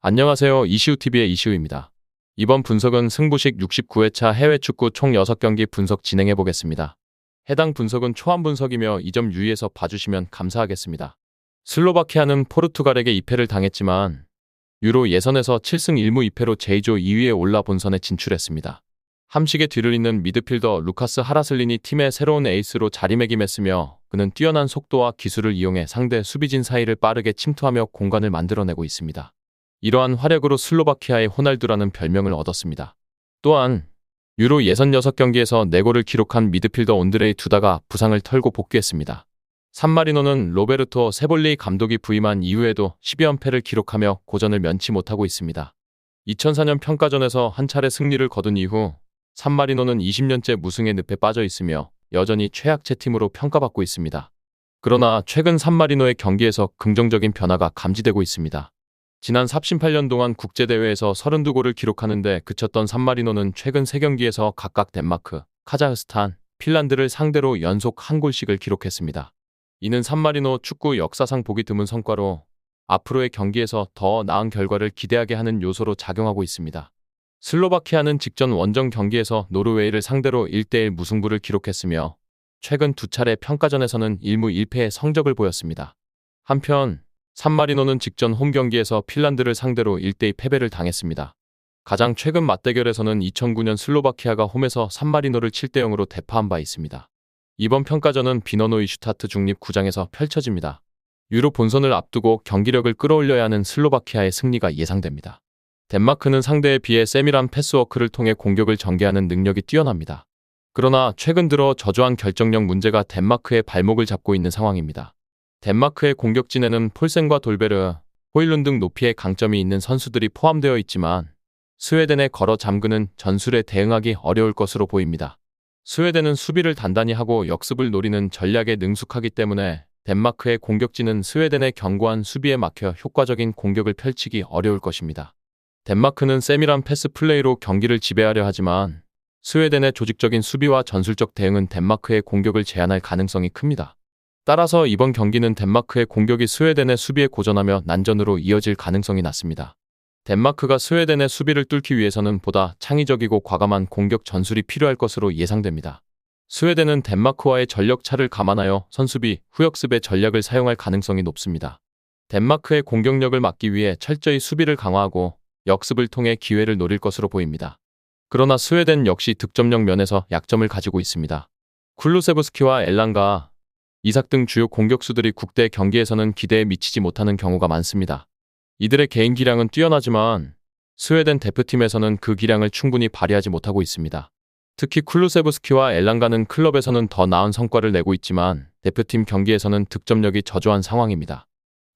안녕하세요. 이시우TV의 이시우입니다. 이번 분석은 승부식 69회차 해외축구 총 6경기 분석 진행해 보겠습니다. 해당 분석은 초안 분석이며 이 점 유의해서 봐주시면 감사하겠습니다. 슬로바키아는 포르투갈에게 2패를 당했지만 유로 예선에서 7승 1무 2패로 J조 2위에 올라 본선에 진출했습니다. 함식의 뒤를 잇는 미드필더 루카스 하라슬린이 팀의 새로운 에이스로 자리매김했으며 그는 뛰어난 속도와 기술을 이용해 상대 수비진 사이를 빠르게 침투하며 공간을 만들어내고 있습니다. 이러한 활약으로 슬로바키아의 호날두라는 별명을 얻었습니다. 또한 유로 예선 6경기에서 4골을 기록한 미드필더 온드레이 두다가 부상을 털고 복귀했습니다. 산마리노는 로베르토 세볼리 감독이 부임한 이후에도 12연패를 기록하며 고전을 면치 못하고 있습니다. 2004년 평가전에서 한 차례 승리를 거둔 이후 산마리노는 20년째 무승의 늪에 빠져 있으며 여전히 최악체 팀으로 평가받고 있습니다. 그러나 최근 산마리노의 경기에서 긍정적인 변화가 감지되고 있습니다. 지난 38년 동안 국제대회에서 32골을 기록하는 데 그쳤던 산마리노는 최근 3경기에서 각각 덴마크, 카자흐스탄, 핀란드를 상대로 연속 1골씩을 기록했습니다. 이는 산마리노 축구 역사상 보기 드문 성과로 앞으로의 경기에서 더 나은 결과를 기대하게 하는 요소로 작용하고 있습니다. 슬로바키아는 직전 원정 경기에서 노르웨이를 상대로 1대1 무승부를 기록했으며 최근 2차례 평가전에서는 1무 1패의 성적을 보였습니다. 한편 산마리노는 직전 홈경기에서 핀란드를 상대로 1대2 패배를 당했습니다. 가장 최근 맞대결에서는 2009년 슬로바키아가 홈에서 산마리노를 7대0으로 대파한 바 있습니다. 이번 평가전은 비너노이슈타트 중립구장에서 펼쳐집니다. 유로 본선을 앞두고 경기력을 끌어올려야 하는 슬로바키아의 승리가 예상됩니다. 덴마크는 상대에 비해 세밀한 패스워크를 통해 공격을 전개하는 능력이 뛰어납니다. 그러나 최근 들어 저조한 결정력 문제가 덴마크의 발목을 잡고 있는 상황입니다. 덴마크의 공격진에는 폴센과 돌베르, 호일룬 등 높이의 강점이 있는 선수들이 포함되어 있지만 스웨덴의 걸어 잠그는 전술에 대응하기 어려울 것으로 보입니다. 스웨덴은 수비를 단단히 하고 역습을 노리는 전략에 능숙하기 때문에 덴마크의 공격진은 스웨덴의 견고한 수비에 막혀 효과적인 공격을 펼치기 어려울 것입니다. 덴마크는 세밀한 패스 플레이로 경기를 지배하려 하지만 스웨덴의 조직적인 수비와 전술적 대응은 덴마크의 공격을 제한할 가능성이 큽니다. 따라서 이번 경기는 덴마크의 공격이 스웨덴의 수비에 고전하며 난전으로 이어질 가능성이 낮습니다. 덴마크가 스웨덴의 수비를 뚫기 위해서는 보다 창의적이고 과감한 공격 전술이 필요할 것으로 예상됩니다. 스웨덴은 덴마크와의 전력 차를 감안하여 선수비, 후역습의 전략을 사용할 가능성이 높습니다. 덴마크의 공격력을 막기 위해 철저히 수비를 강화하고 역습을 통해 기회를 노릴 것으로 보입니다. 그러나 스웨덴 역시 득점력 면에서 약점을 가지고 있습니다. 쿨루세브스키와 엘랑가, 이삭 등 주요 공격수들이 국대 경기에서는 기대에 미치지 못하는 경우가 많습니다. 이들의 개인 기량은 뛰어나지만 스웨덴 대표팀에서는 그 기량을 충분히 발휘하지 못하고 있습니다. 특히 쿨루세브스키와 엘랑가는 클럽에서는 더 나은 성과를 내고 있지만 대표팀 경기에서는 득점력이 저조한 상황입니다.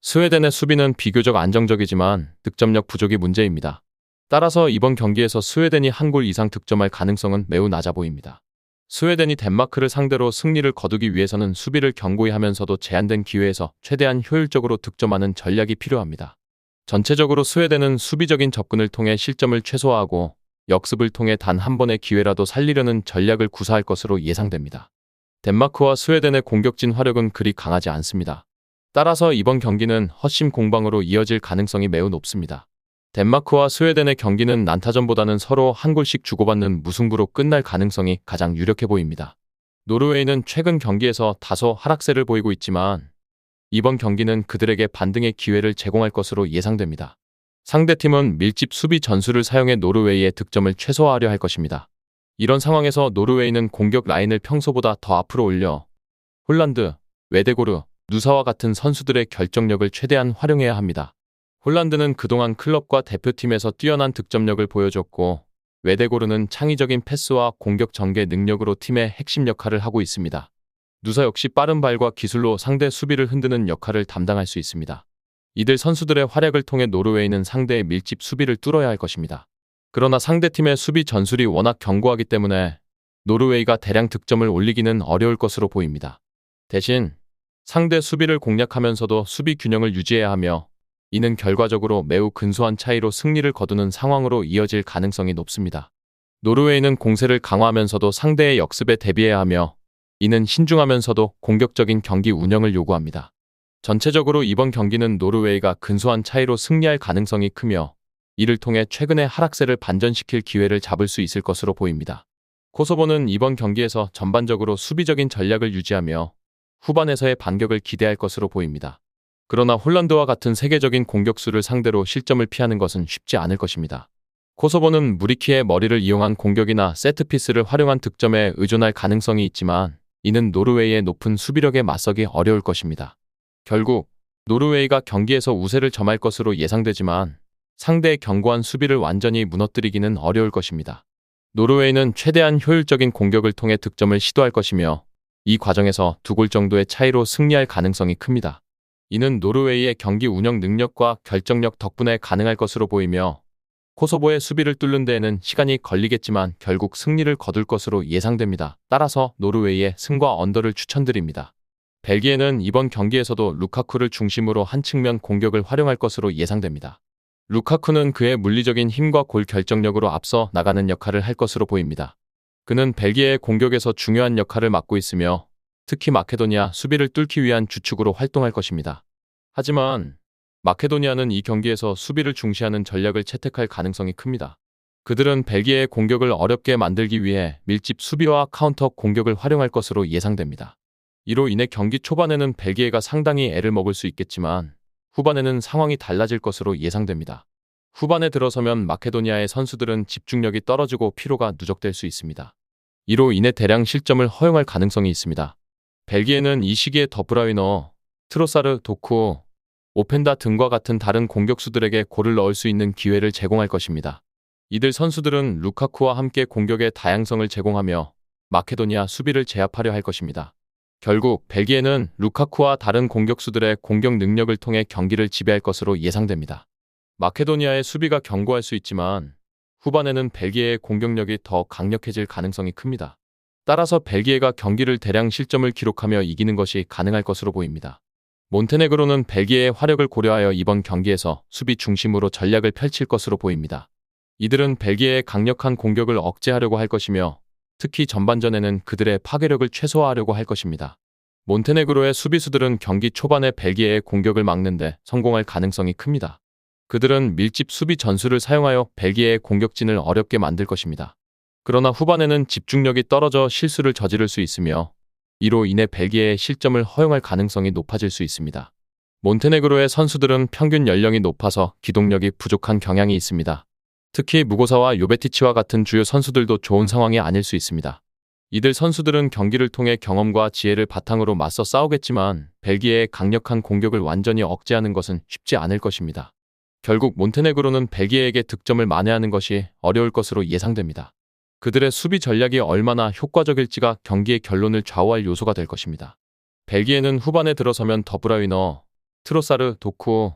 스웨덴의 수비는 비교적 안정적이지만 득점력 부족이 문제입니다. 따라서 이번 경기에서 스웨덴이 1골 이상 득점할 가능성은 매우 낮아 보입니다. 스웨덴이 덴마크를 상대로 승리를 거두기 위해서는 수비를 견고히 하면서도 제한된 기회에서 최대한 효율적으로 득점하는 전략이 필요합니다. 전체적으로 스웨덴은 수비적인 접근을 통해 실점을 최소화하고 역습을 통해 단 한 번의 기회라도 살리려는 전략을 구사할 것으로 예상됩니다. 덴마크와 스웨덴의 공격진 화력은 그리 강하지 않습니다. 따라서 이번 경기는 헛심 공방으로 이어질 가능성이 매우 높습니다. 덴마크와 스웨덴의 경기는 난타전보다는 서로 1골씩 주고받는 무승부로 끝날 가능성이 가장 유력해 보입니다. 노르웨이는 최근 경기에서 다소 하락세를 보이고 있지만 이번 경기는 그들에게 반등의 기회를 제공할 것으로 예상됩니다. 상대팀은 밀집 수비 전술을 사용해 노르웨이의 득점을 최소화하려 할 것입니다. 이런 상황에서 노르웨이는 공격 라인을 평소보다 더 앞으로 올려 홀란드, 웨데고르, 누사와 같은 선수들의 결정력을 최대한 활용해야 합니다. 홀란드는 그동안 클럽과 대표팀에서 뛰어난 득점력을 보여줬고 웨데고르는 창의적인 패스와 공격 전개 능력으로 팀의 핵심 역할을 하고 있습니다. 누사 역시 빠른 발과 기술로 상대 수비를 흔드는 역할을 담당할 수 있습니다. 이들 선수들의 활약을 통해 노르웨이는 상대의 밀집 수비를 뚫어야 할 것입니다. 그러나 상대팀의 수비 전술이 워낙 견고하기 때문에 노르웨이가 대량 득점을 올리기는 어려울 것으로 보입니다. 대신 상대 수비를 공략하면서도 수비 균형을 유지해야 하며 이는 결과적으로 매우 근소한 차이로 승리를 거두는 상황으로 이어질 가능성이 높습니다. 노르웨이는 공세를 강화하면서도 상대의 역습에 대비해야 하며 이는 신중하면서도 공격적인 경기 운영을 요구합니다. 전체적으로 이번 경기는 노르웨이가 근소한 차이로 승리할 가능성이 크며 이를 통해 최근의 하락세를 반전시킬 기회를 잡을 수 있을 것으로 보입니다. 코소보는 이번 경기에서 전반적으로 수비적인 전략을 유지하며 후반에서의 반격을 기대할 것으로 보입니다. 그러나 홀란드와 같은 세계적인 공격수를 상대로 실점을 피하는 것은 쉽지 않을 것입니다. 코소보는 무리키의 머리를 이용한 공격이나 세트피스를 활용한 득점에 의존할 가능성이 있지만 이는 노르웨이의 높은 수비력에 맞서기 어려울 것입니다. 결국 노르웨이가 경기에서 우세를 점할 것으로 예상되지만 상대의 견고한 수비를 완전히 무너뜨리기는 어려울 것입니다. 노르웨이는 최대한 효율적인 공격을 통해 득점을 시도할 것이며 이 과정에서 2골 정도의 차이로 승리할 가능성이 큽니다. 이는 노르웨이의 경기 운영 능력과 결정력 덕분에 가능할 것으로 보이며 코소보의 수비를 뚫는 데에는 시간이 걸리겠지만 결국 승리를 거둘 것으로 예상됩니다. 따라서 노르웨이의 승과 언더를 추천드립니다. 벨기에는 이번 경기에서도 루카쿠를 중심으로 한 측면 공격을 활용할 것으로 예상됩니다. 루카쿠는 그의 물리적인 힘과 골 결정력으로 앞서 나가는 역할을 할 것으로 보입니다. 그는 벨기에의 공격에서 중요한 역할을 맡고 있으며 특히 마케도니아 수비를 뚫기 위한 주축으로 활동할 것입니다. 하지만 마케도니아는 이 경기에서 수비를 중시하는 전략을 채택할 가능성이 큽니다. 그들은 벨기에의 공격을 어렵게 만들기 위해 밀집 수비와 카운터 공격을 활용할 것으로 예상됩니다. 이로 인해 경기 초반에는 벨기에가 상당히 애를 먹을 수 있겠지만 후반에는 상황이 달라질 것으로 예상됩니다. 후반에 들어서면 마케도니아의 선수들은 집중력이 떨어지고 피로가 누적될 수 있습니다. 이로 인해 대량 실점을 허용할 가능성이 있습니다. 벨기에는 이 시기에 더브라위너, 트로사르, 도쿠, 오펜다 등과 같은 다른 공격수들에게 골을 넣을 수 있는 기회를 제공할 것입니다. 이들 선수들은 루카쿠와 함께 공격의 다양성을 제공하며 마케도니아 수비를 제압하려 할 것입니다. 결국 벨기에는 루카쿠와 다른 공격수들의 공격 능력을 통해 경기를 지배할 것으로 예상됩니다. 마케도니아의 수비가 견고할 수 있지만 후반에는 벨기에의 공격력이 더 강력해질 가능성이 큽니다. 따라서 벨기에가 경기를 대량 실점을 기록하며 이기는 것이 가능할 것으로 보입니다. 몬테네그로는 벨기에의 화력을 고려하여 이번 경기에서 수비 중심으로 전략을 펼칠 것으로 보입니다. 이들은 벨기에의 강력한 공격을 억제하려고 할 것이며 특히 전반전에는 그들의 파괴력을 최소화하려고 할 것입니다. 몬테네그로의 수비수들은 경기 초반에 벨기에의 공격을 막는데 성공할 가능성이 큽니다. 그들은 밀집 수비 전술을 사용하여 벨기에의 공격진을 어렵게 만들 것입니다. 그러나 후반에는 집중력이 떨어져 실수를 저지를 수 있으며 이로 인해 벨기에의 실점을 허용할 가능성이 높아질 수 있습니다. 몬테네그로의 선수들은 평균 연령이 높아서 기동력이 부족한 경향이 있습니다. 특히 무고사와 요베티치와 같은 주요 선수들도 좋은 상황이 아닐 수 있습니다. 이들 선수들은 경기를 통해 경험과 지혜를 바탕으로 맞서 싸우겠지만 벨기에의 강력한 공격을 완전히 억제하는 것은 쉽지 않을 것입니다. 결국 몬테네그로는 벨기에에게 득점을 만회하는 것이 어려울 것으로 예상됩니다. 그들의 수비 전략이 얼마나 효과적일지가 경기의 결론을 좌우할 요소가 될 것입니다. 벨기에는 후반에 들어서면 더브라위너, 트로사르, 도쿠,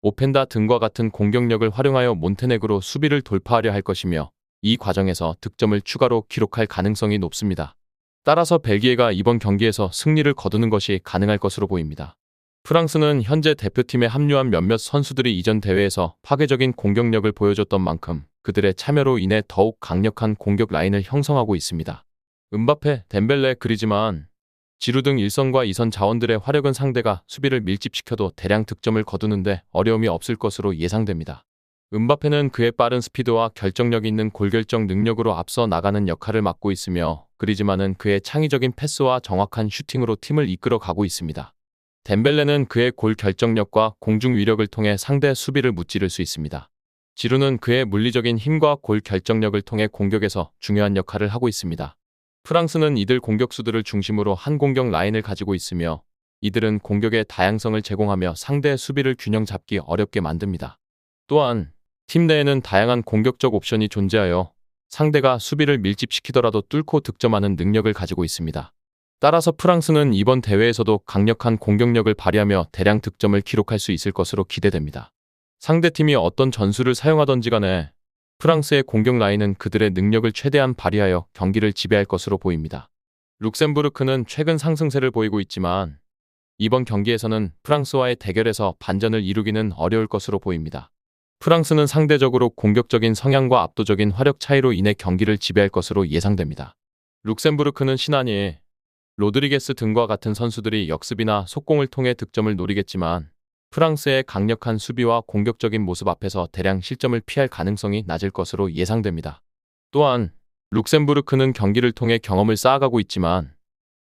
오펜다 등과 같은 공격력을 활용하여 몬테네그로 수비를 돌파하려 할 것이며 이 과정에서 득점을 추가로 기록할 가능성이 높습니다. 따라서 벨기에가 이번 경기에서 승리를 거두는 것이 가능할 것으로 보입니다. 프랑스는 현재 대표팀에 합류한 몇몇 선수들이 이전 대회에서 파괴적인 공격력을 보여줬던 만큼 그들의 참여로 인해 더욱 강력한 공격 라인을 형성하고 있습니다. 음바페, 덴벨레, 그리즈만, 지루 등 1선과 2선 자원들의 화력은 상대가 수비를 밀집시켜도 대량 득점을 거두는데 어려움이 없을 것으로 예상됩니다. 음바페는 그의 빠른 스피드와 결정력 있는 골결정 능력으로 앞서 나가는 역할을 맡고 있으며 그리즈만은 그의 창의적인 패스와 정확한 슈팅으로 팀을 이끌어 가고 있습니다. 덴벨레는 그의 골 결정력과 공중 위력을 통해 상대 수비를 무찌를 수 있습니다. 지루는 그의 물리적인 힘과 골 결정력을 통해 공격에서 중요한 역할을 하고 있습니다. 프랑스는 이들 공격수들을 중심으로 한 공격 라인을 가지고 있으며 이들은 공격의 다양성을 제공하며 상대의 수비를 균형 잡기 어렵게 만듭니다. 또한 팀 내에는 다양한 공격적 옵션이 존재하여 상대가 수비를 밀집시키더라도 뚫고 득점하는 능력을 가지고 있습니다. 따라서 프랑스는 이번 대회에서도 강력한 공격력을 발휘하며 대량 득점을 기록할 수 있을 것으로 기대됩니다. 상대팀이 어떤 전술을 사용하던지 간에 프랑스의 공격 라인은 그들의 능력을 최대한 발휘하여 경기를 지배할 것으로 보입니다. 룩셈부르크는 최근 상승세를 보이고 있지만 이번 경기에서는 프랑스와의 대결에서 반전을 이루기는 어려울 것으로 보입니다. 프랑스는 상대적으로 공격적인 성향과 압도적인 화력 차이로 인해 경기를 지배할 것으로 예상됩니다. 룩셈부르크는 신안이 로드리게스 등과 같은 선수들이 역습이나 속공을 통해 득점을 노리겠지만 프랑스의 강력한 수비와 공격적인 모습 앞에서 대량 실점을 피할 가능성이 낮을 것으로 예상됩니다. 또한 룩셈부르크는 경기를 통해 경험을 쌓아가고 있지만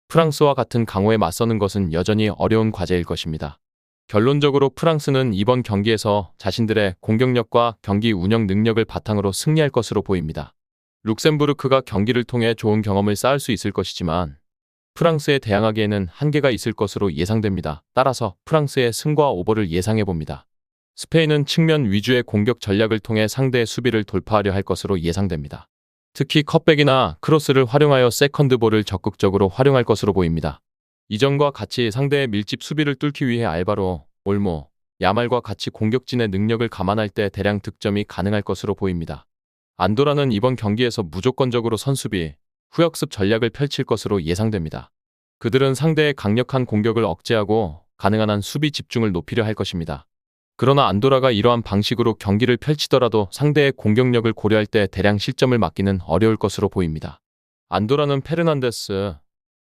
프랑스와 같은 강호에 맞서는 것은 여전히 어려운 과제일 것입니다. 결론적으로 프랑스는 이번 경기에서 자신들의 공격력과 경기 운영 능력을 바탕으로 승리할 것으로 보입니다. 룩셈부르크가 경기를 통해 좋은 경험을 쌓을 수 있을 것이지만 프랑스에 대항하기에는 한계가 있을 것으로 예상됩니다. 따라서 프랑스의 승과 오버를 예상해봅니다. 스페인은 측면 위주의 공격 전략을 통해 상대의 수비를 돌파하려 할 것으로 예상됩니다. 특히 컷백이나 크로스를 활용하여 세컨드볼을 적극적으로 활용할 것으로 보입니다. 이전과 같이 상대의 밀집 수비를 뚫기 위해 알바로, 올모, 야말과 같이 공격진의 능력을 감안할 때 대량 득점이 가능할 것으로 보입니다. 안도라는 이번 경기에서 무조건적으로 선수비, 후역습 전략을 펼칠 것으로 예상됩니다. 그들은 상대의 강력한 공격을 억제하고 가능한 한 수비 집중을 높이려 할 것입니다. 그러나 안도라가 이러한 방식으로 경기를 펼치더라도 상대의 공격력을 고려할 때 대량 실점을 막기는 어려울 것으로 보입니다. 안도라는 페르난데스,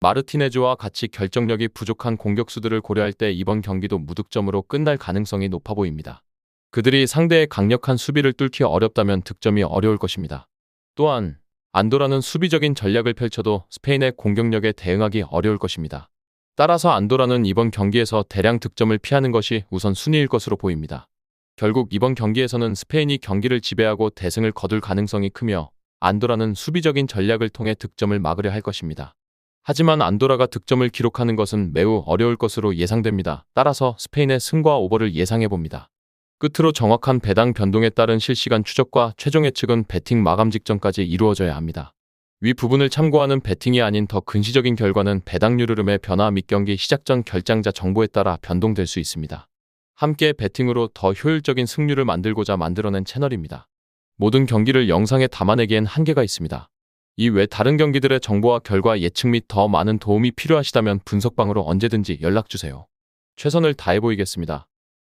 마르티네즈와 같이 결정력이 부족한 공격수들을 고려할 때 이번 경기도 무득점으로 끝날 가능성이 높아 보입니다. 그들이 상대의 강력한 수비를 뚫기 어렵다면 득점이 어려울 것입니다. 또한 안도라는 수비적인 전략을 펼쳐도 스페인의 공격력에 대응하기 어려울 것입니다. 따라서 안도라는 이번 경기에서 대량 득점을 피하는 것이 우선 순위일 것으로 보입니다. 결국 이번 경기에서는 스페인이 경기를 지배하고 대승을 거둘 가능성이 크며 안도라는 수비적인 전략을 통해 득점을 막으려 할 것입니다. 하지만 안도라가 득점을 기록하는 것은 매우 어려울 것으로 예상됩니다. 따라서 스페인의 승과 오버를 예상해봅니다. 끝으로 정확한 배당 변동에 따른 실시간 추적과 최종 예측은 배팅 마감 직전까지 이루어져야 합니다. 위 부분을 참고하는 배팅이 아닌 더 근시적인 결과는 배당률 흐름의 변화 및 경기 시작 전 결장자 정보에 따라 변동될 수 있습니다. 함께 배팅으로 더 효율적인 승률을 만들고자 만들어낸 채널입니다. 모든 경기를 영상에 담아내기엔 한계가 있습니다. 이 외 다른 경기들의 정보와 결과 예측 및 더 많은 도움이 필요하시다면 분석방으로 언제든지 연락주세요. 최선을 다해 보이겠습니다.